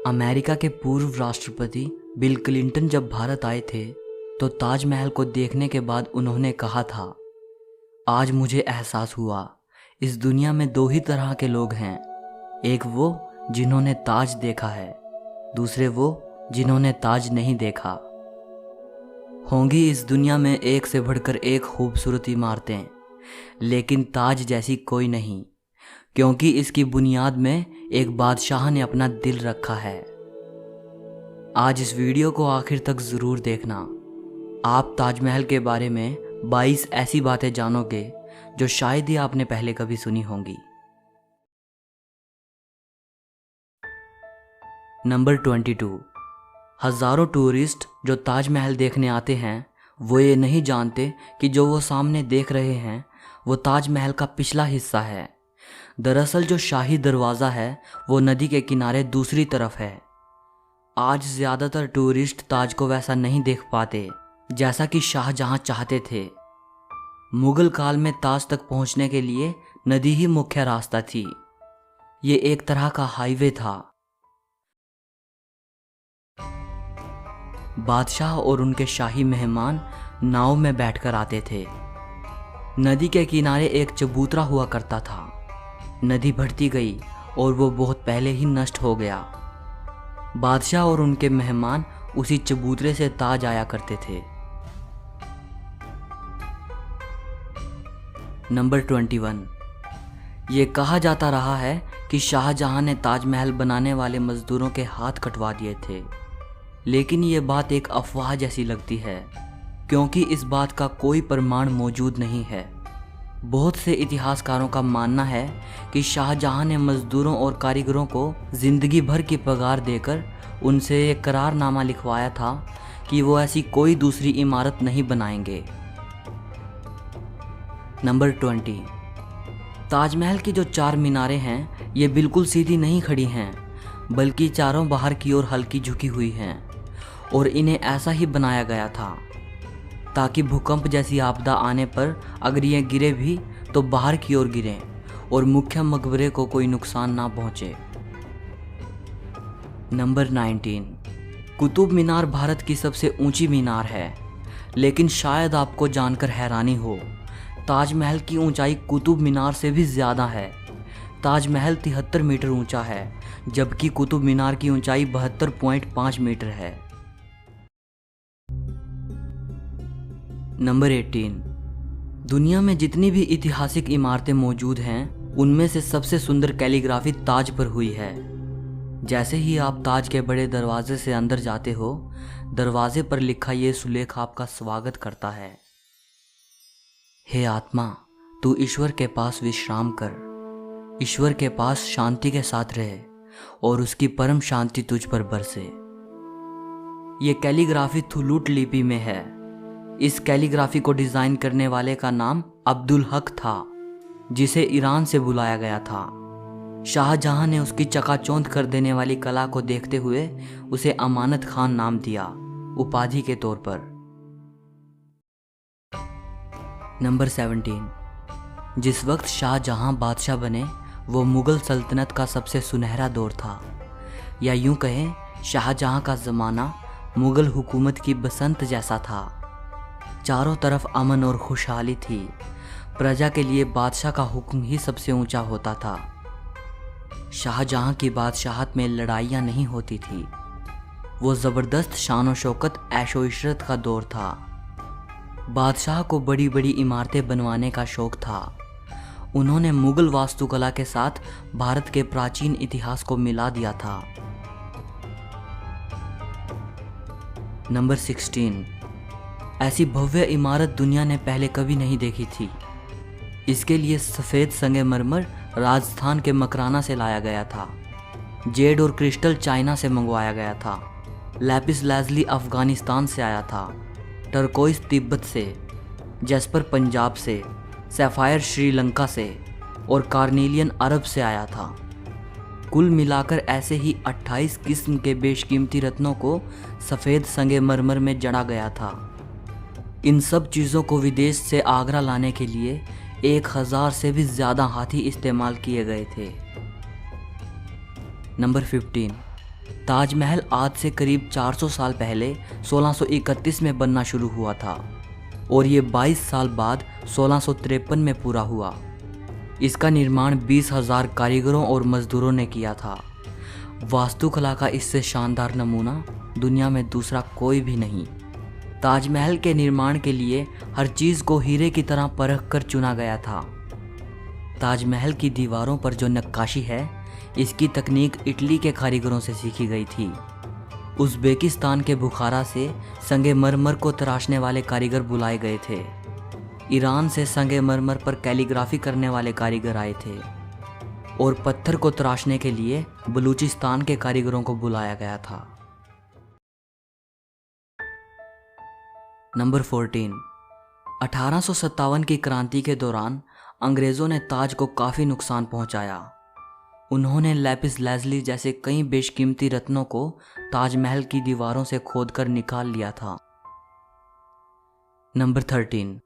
America के पूर्व राष्ट्रपति बिल क्लिंटन जब भारत आए थे तो ताजमहल को देखने के बाद उन्होंने कहा था, आज मुझे एहसास हुआ इस दुनिया में दो ही तरह के लोग हैं, एक वो जिन्होंने ताज देखा है, दूसरे वो जिन्होंने ताज नहीं देखा। होंगी इस दुनिया में एक से बढ़कर एक खूबसूरत इमारतें, लेकिन ताज जैसी कोई नहीं, क्योंकि इसकी बुनियाद में एक बादशाह ने अपना दिल रखा है। आज इस वीडियो को आखिर तक ज़रूर देखना। आप ताजमहल के बारे में 22 ऐसी बातें जानोगे जो शायद ही आपने पहले कभी सुनी होंगी। नंबर 22। हज़ारों टूरिस्ट जो ताजमहल देखने आते हैं वो ये नहीं जानते कि जो वो सामने देख रहे हैं वो ताजमहल का पिछला हिस्सा है। दरअसल जो शाही दरवाज़ा है वो नदी के किनारे दूसरी तरफ है। आज ज़्यादातर टूरिस्ट ताज को वैसा नहीं देख पाते जैसा कि शाहजहां चाहते थे। मुगल काल में ताज तक पहुंचने के लिए नदी ही मुख्य रास्ता थी। ये एक तरह का हाईवे था। बादशाह और उनके शाही मेहमान नाव में बैठकर आते थे। नदी के किनारे एक चबूतरा हुआ करता था। नदी बढ़ती गई और वो बहुत पहले ही नष्ट हो गया। बादशाह और उनके मेहमान उसी चबूतरे से ताज आया करते थे। नंबर 21। ये कहा जाता रहा है कि शाहजहां ने ताजमहल बनाने वाले मजदूरों के हाथ कटवा दिए थे, लेकिन ये बात एक अफवाह जैसी लगती है, क्योंकि इस बात का कोई प्रमाण मौजूद नहीं है। बहुत से इतिहासकारों का मानना है कि शाहजहां ने मजदूरों और कारीगरों को जिंदगी भर की पगार देकर उनसे एक करारनामा लिखवाया था कि वो ऐसी कोई दूसरी इमारत नहीं बनाएंगे। नंबर 20। ताजमहल की जो 4 मीनारें हैं ये बिल्कुल सीधी नहीं खड़ी हैं, बल्कि चारों बाहर की ओर हल्की झुकी हुई हैं, और इन्हें ऐसा ही बनाया गया था ताकि भूकंप जैसी आपदा आने पर अगर ये गिरे भी तो बाहर की ओर गिरें और मुख्य मकबरे को कोई नुकसान ना पहुंचे। नंबर 19। कुतुब मीनार भारत की सबसे ऊंची मीनार है, लेकिन शायद आपको जानकर हैरानी हो, ताजमहल की ऊंचाई कुतुब मीनार से भी ज़्यादा है। ताजमहल 73 मीटर ऊंचा है, जबकि कुतुब मीनार की ऊंचाई 72.5 मीटर है। नंबर 18। दुनिया में जितनी भी ऐतिहासिक इमारतें मौजूद हैं उनमें से सबसे सुंदर कैलीग्राफी ताज पर हुई है। जैसे ही आप ताज के बड़े दरवाजे से अंदर जाते हो, दरवाजे पर लिखा ये सुलेख आपका स्वागत करता है, हे आत्मा, तू ईश्वर के पास विश्राम कर, ईश्वर के पास शांति के साथ रहे और उसकी परम शांति तुझ पर बरसे। ये कैलीग्राफी थुलूट लिपि में है। इस कैलीग्राफी को डिज़ाइन करने वाले का नाम अब्दुल हक था, जिसे ईरान से बुलाया गया था। शाहजहां ने उसकी चकाचौंध कर देने वाली कला को देखते हुए उसे अमानत खान नाम दिया, उपाधि के तौर पर। नंबर 17। जिस वक्त शाहजहां बादशाह बने वो मुग़ल सल्तनत का सबसे सुनहरा दौर था, या यूं कहें शाहजहां का ज़माना मुग़ल हुकूमत की बसंत जैसा था। चारों तरफ अमन और खुशहाली थी। प्रजा के लिए बादशाह का हुक्म ही सबसे ऊंचा होता था। शाहजहां की बादशाहत में लड़ाइयाँ नहीं होती थी। वो ज़बरदस्त शान व शौकत ऐशो इशरत का दौर था। बादशाह को बड़ी बड़ी इमारतें बनवाने का शौक़ था। उन्होंने मुग़ल वास्तुकला के साथ भारत के प्राचीन इतिहास को मिला दिया था। नंबर 16। ऐसी भव्य इमारत दुनिया ने पहले कभी नहीं देखी थी। इसके लिए सफ़ेद संगमरमर राजस्थान के मकराना से लाया गया था। जेड और क्रिस्टल चाइना से मंगवाया गया था। लैपिस लाजुली अफ़गानिस्तान से आया था। टर्कोइस तिब्बत से, जैस्पर पंजाब से, सैफ़ायर श्रीलंका से और कार्नेलियन अरब से आया था। कुल मिलाकर ऐसे ही 28 किस्म के बेशकीमती रत्नों को सफ़ेद संगमरमर में जड़ा गया था। इन सब चीज़ों को विदेश से आगरा लाने के लिए 1000 से भी ज़्यादा हाथी इस्तेमाल किए गए थे। नंबर 15। ताजमहल आज से करीब 400 साल पहले 1631 में बनना शुरू हुआ था और ये 22 साल बाद 1653 में पूरा हुआ। इसका निर्माण 20,000 कारीगरों और मजदूरों ने किया था। वास्तुकला का इससे शानदार नमूना दुनिया में दूसरा कोई भी नहीं। ताजमहल के निर्माण के लिए हर चीज़ को हीरे की तरह परख कर चुना गया था। ताजमहल की दीवारों पर जो नक्काशी है, इसकी तकनीक इटली के कारीगरों से सीखी गई थी। उज़्बेकिस्तान के बुखारा से संगमरमर को तराशने वाले कारीगर बुलाए गए थे। ईरान से संगमरमर पर कैलीग्राफी करने वाले कारीगर आए थे और पत्थर को तराशने के लिए बलूचिस्तान के कारीगरों को बुलाया गया था। नंबर 14। 1857 की क्रांति के दौरान अंग्रेज़ों ने ताज को काफ़ी नुकसान पहुंचाया। उन्होंने लैपिस लाजुली जैसे कई बेशकीमती रत्नों को ताजमहल की दीवारों से खोदकर निकाल लिया था। नंबर 13।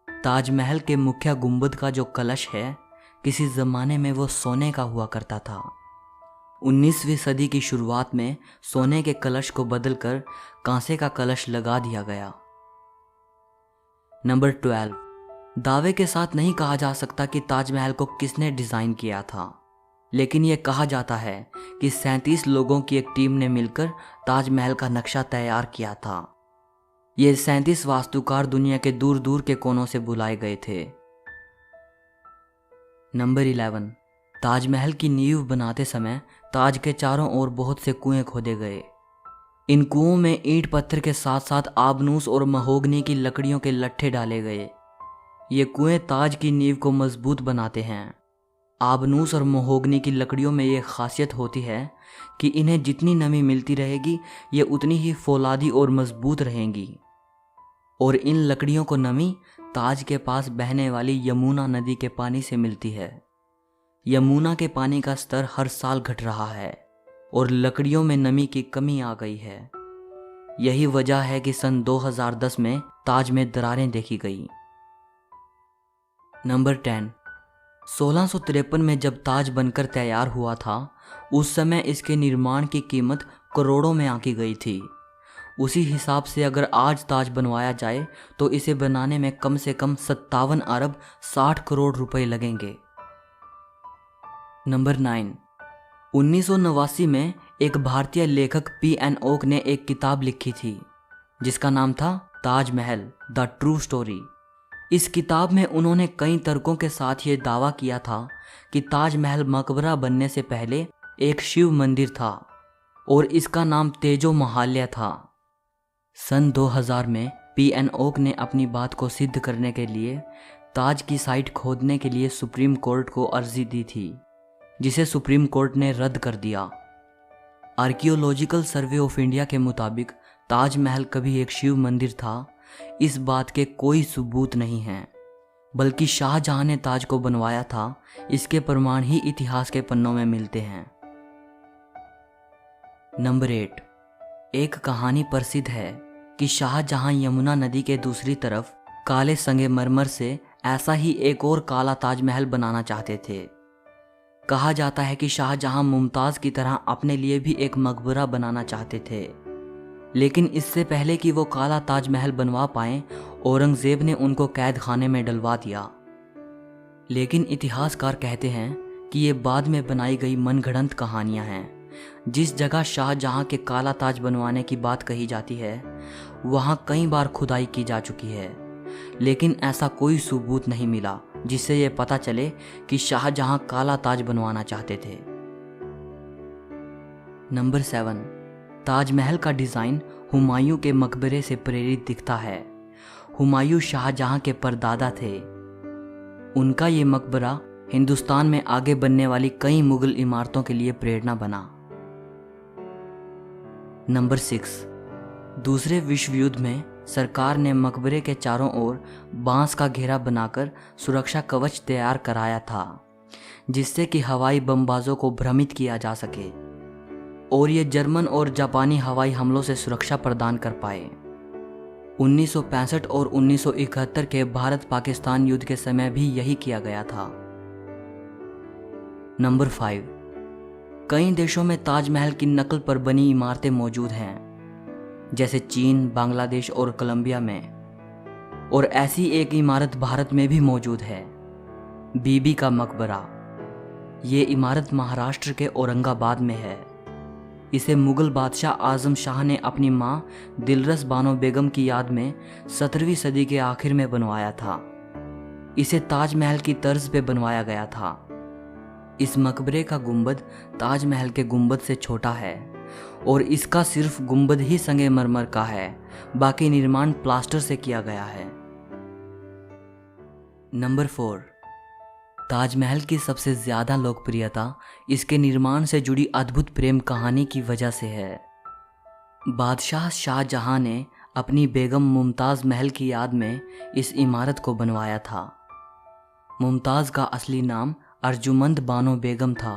ताजमहल के मुख्य गुंबद का जो कलश है, किसी ज़माने में वो सोने का हुआ करता था। 19वीं सदी की शुरुआत में सोने के कलश को बदलकर कांसे का कलश लगा दिया गया। नंबर 12। दावे के साथ नहीं कहा जा सकता कि ताजमहल को किसने डिज़ाइन किया था, लेकिन यह कहा जाता है कि 37 लोगों की एक टीम ने मिलकर ताजमहल का नक्शा तैयार किया था। ये 37 वास्तुकार दुनिया के दूर दूर के कोनों से बुलाए गए थे। नंबर 11। ताजमहल की नींव बनाते समय ताज के चारों ओर बहुत से कुएं खोदे गए। इन कुओं में ईंट पत्थर के साथ साथ आबनूस और महोगनी की लकड़ियों के लट्ठे डाले गए। ये कुएं ताज की नींव को मजबूत बनाते हैं। आबनूस और महोगनी की लकड़ियों में ये खासियत होती है कि इन्हें जितनी नमी मिलती रहेगी, ये उतनी ही फौलादी और मजबूत रहेंगी। और इन लकड़ियों को नमी ताज के पास बहने वाली यमुना नदी के पानी से मिलती है। यमुना के पानी का स्तर हर साल घट रहा है और लकड़ियों में नमी की कमी आ गई है। यही वजह है कि सन 2010 में ताज में दरारें देखी गई। नंबर 10। 1653 में जब ताज बनकर तैयार हुआ था, उस समय इसके निर्माण की कीमत करोड़ों में आंकी गई थी। उसी हिसाब से अगर आज ताज बनवाया जाए तो इसे बनाने में कम से कम 57 अरब 60 करोड़ रुपए लगेंगे। नंबर 9। 1989 में एक भारतीय लेखक P.N. ओक ने एक किताब लिखी थी जिसका नाम था ताजमहल द ट्रू स्टोरी। इस किताब में उन्होंने कई तर्कों के साथ ये दावा किया था कि ताजमहल मकबरा बनने से पहले एक शिव मंदिर था और इसका नाम तेजो महाल्या था। सन 2000 में P.N. ओक ने अपनी बात को सिद्ध करने के लिए ताज की साइट खोदने के लिए सुप्रीम कोर्ट को अर्जी दी थी, जिसे सुप्रीम कोर्ट ने रद्द कर दिया। आर्कियोलॉजिकल सर्वे ऑफ इंडिया के मुताबिक ताजमहल कभी एक शिव मंदिर था, इस बात के कोई सबूत नहीं हैं, बल्कि शाहजहां ने ताज को बनवाया था, इसके प्रमाण ही इतिहास के पन्नों में मिलते हैं। नंबर 8। एक कहानी प्रसिद्ध है कि शाहजहां यमुना नदी के दूसरी तरफ काले संगमरमर से ऐसा ही एक और काला ताजमहल बनाना चाहते थे। कहा जाता है कि शाहजहां मुमताज़ की तरह अपने लिए भी एक मकबरा बनाना चाहते थे, लेकिन इससे पहले कि वो काला ताजमहल बनवा पाएं, औरंगज़ेब ने उनको कैद खाने में डलवा दिया। लेकिन इतिहासकार कहते हैं कि ये बाद में बनाई गई मनगढ़ंत कहानियां हैं। जिस जगह शाहजहां के काला ताज बनवाने की बात कही जाती है, वहां कई बार खुदाई की जा चुकी है, लेकिन ऐसा कोई सबूत नहीं मिला जिससे यह पता चले कि शाहजहां काला ताज बनवाना चाहते थे। नंबर 7। ताजमहल का डिज़ाइन हुमायूं के मकबरे से प्रेरित दिखता है। हुमायूं शाहजहां के परदादा थे। उनका ये मकबरा हिंदुस्तान में आगे बनने वाली कई मुगल इमारतों के लिए प्रेरणा बना। नंबर 6। दूसरे विश्व युद्ध में सरकार ने मकबरे के चारों ओर बांस का घेरा बनाकर सुरक्षा कवच तैयार कराया था, जिससे कि हवाई बमबाजों को भ्रमित किया जा सके और ये जर्मन और जापानी हवाई हमलों से सुरक्षा प्रदान कर पाए। 1965 और 1971 के भारत पाकिस्तान युद्ध के समय भी यही किया गया था। नंबर 5। कई देशों में ताजमहल की नकल पर बनी इमारतें मौजूद हैं, जैसे चीन, बांग्लादेश और कोलंबिया में। और ऐसी एक इमारत भारत में भी मौजूद है, बीबी का मकबरा। ये इमारत महाराष्ट्र के औरंगाबाद में है। इसे मुगल बादशाह आजम शाह ने अपनी मां दिलरस बानो बेगम की याद में 17वीं सदी के आखिर में बनवाया था। इसे ताजमहल की तर्ज पे बनवाया गया था। इस मकबरे का गुंबद ताजमहल के गुंबद से छोटा है और इसका सिर्फ गुंबद ही संगमरमर का है, बाकी निर्माण प्लास्टर से किया गया है। नंबर 4, ताजमहल की सबसे ज़्यादा लोकप्रियता इसके निर्माण से जुड़ी अद्भुत प्रेम कहानी की वजह से है। बादशाह शाहजहां ने अपनी बेगम मुमताज़ महल की याद में इस इमारत को बनवाया था। मुमताज़ का असली नाम अर्जुमंद बानो बेगम था।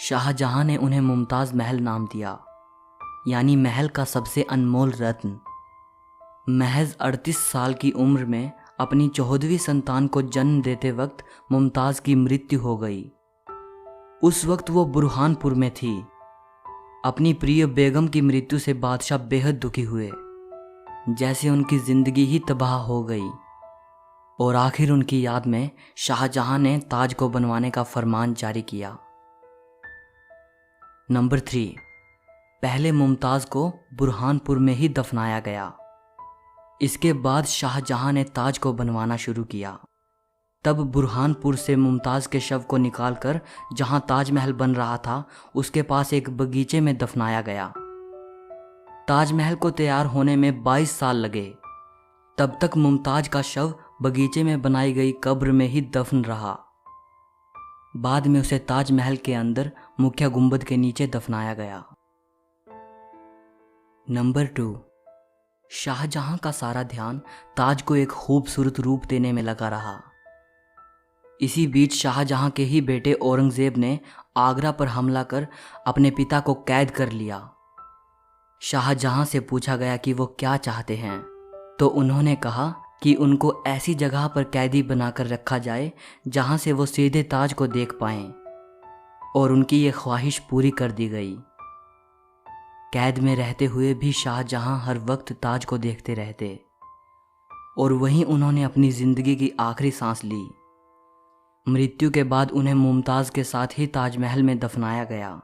शाहजहां ने उन्हें मुमताज़ महल नाम दिया, यानी महल का सबसे अनमोल रत्न। महज 38 साल की उम्र में अपनी 14वीं संतान को जन्म देते वक्त मुमताज़ की मृत्यु हो गई। उस वक्त वो बुरहानपुर में थी। अपनी प्रिय बेगम की मृत्यु से बादशाह बेहद दुखी हुए, जैसे उनकी जिंदगी ही तबाह हो गई। और आखिर उनकी याद में शाहजहां ने ताज को बनवाने का फरमान जारी किया। नंबर 3, पहले मुमताज़ को बुरहानपुर में ही दफनाया गया। इसके बाद शाहजहां ने ताज को बनवाना शुरू किया। तब बुरहानपुर से मुमताज़ के शव को निकालकर जहां ताजमहल बन रहा था उसके पास एक बगीचे में दफनाया गया। ताजमहल को तैयार होने में 22 साल लगे। तब तक मुमताज़ का शव बगीचे में बनाई गई कब्र में ही दफन रहा। बाद में उसे ताजमहल के अंदर मुख्य गुंबद के नीचे दफनाया गया। नंबर 2, शाहजहां का सारा ध्यान ताज को एक खूबसूरत रूप देने में लगा रहा। इसी बीच शाहजहां के ही बेटे औरंगजेब ने आगरा पर हमला कर अपने पिता को कैद कर लिया। शाहजहां से पूछा गया कि वो क्या चाहते हैं, तो उन्होंने कहा कि उनको ऐसी जगह पर कैदी बनाकर रखा जाए जहां से वो सीधे ताज को देख पाएं, और उनकी ये ख्वाहिश पूरी कर दी गई। कैद में रहते हुए भी शाहजहां हर वक्त ताज को देखते रहते, और वहीं उन्होंने अपनी जिंदगी की आखिरी सांस ली। मृत्यु के बाद उन्हें मुमताज़ के साथ ही ताजमहल में दफनाया गया।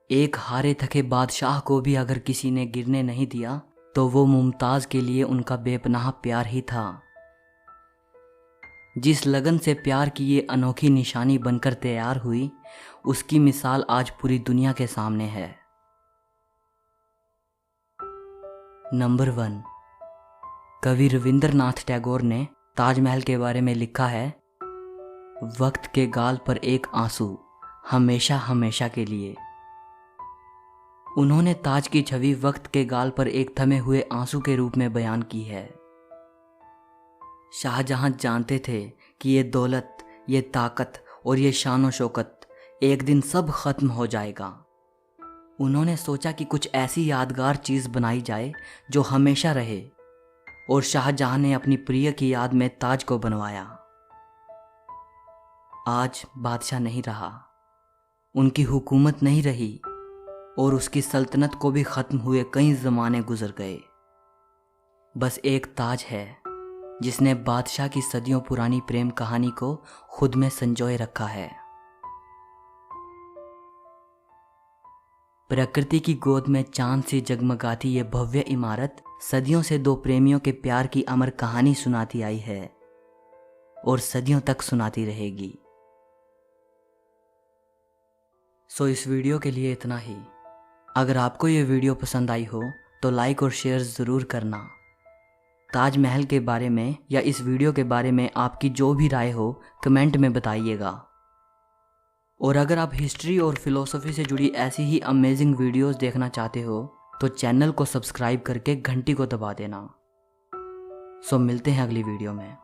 एक हारे थके बादशाह को भी अगर किसी ने गिरने नहीं दिया तो वो मुमताज़ के लिए उनका बेपनाह प्यार ही था। जिस लगन से प्यार की ये अनोखी निशानी बनकर तैयार हुई, उसकी मिसाल आज पूरी दुनिया के सामने है। नंबर 1, कवि रविंद्रनाथ टैगोर ने ताजमहल के बारे में लिखा है, वक्त के गाल पर एक आंसू, हमेशा हमेशा के लिए। उन्होंने ताज की छवि वक्त के गाल पर एक थमे हुए आंसू के रूप में बयान की है। शाहजहां जानते थे कि ये दौलत, ये ताकत और ये शान शौकत एक दिन सब खत्म हो जाएगा। उन्होंने सोचा कि कुछ ऐसी यादगार चीज़ बनाई जाए जो हमेशा रहे, और शाहजहां ने अपनी प्रिय की याद में ताज को बनवाया। आज बादशाह नहीं रहा, उनकी हुकूमत नहीं रही, और उसकी सल्तनत को भी ख़त्म हुए कई ज़माने गुजर गए। बस एक ताज है जिसने बादशाह की सदियों पुरानी प्रेम कहानी को खुद में संजोए रखा है। प्रकृति की गोद में चांद सी जगमगाती ये भव्य इमारत सदियों से दो प्रेमियों के प्यार की अमर कहानी सुनाती आई है और सदियों तक सुनाती रहेगी। सो इस वीडियो के लिए इतना ही। अगर आपको ये वीडियो पसंद आई हो तो लाइक और शेयर ज़रूर करना। ताजमहल के बारे में या इस वीडियो के बारे में आपकी जो भी राय हो कमेंट में बताइएगा। और अगर आप हिस्ट्री और फिलॉसफी से जुड़ी ऐसी ही अमेजिंग वीडियोस देखना चाहते हो तो चैनल को सब्सक्राइब करके घंटी को दबा देना। सो मिलते हैं अगली वीडियो में।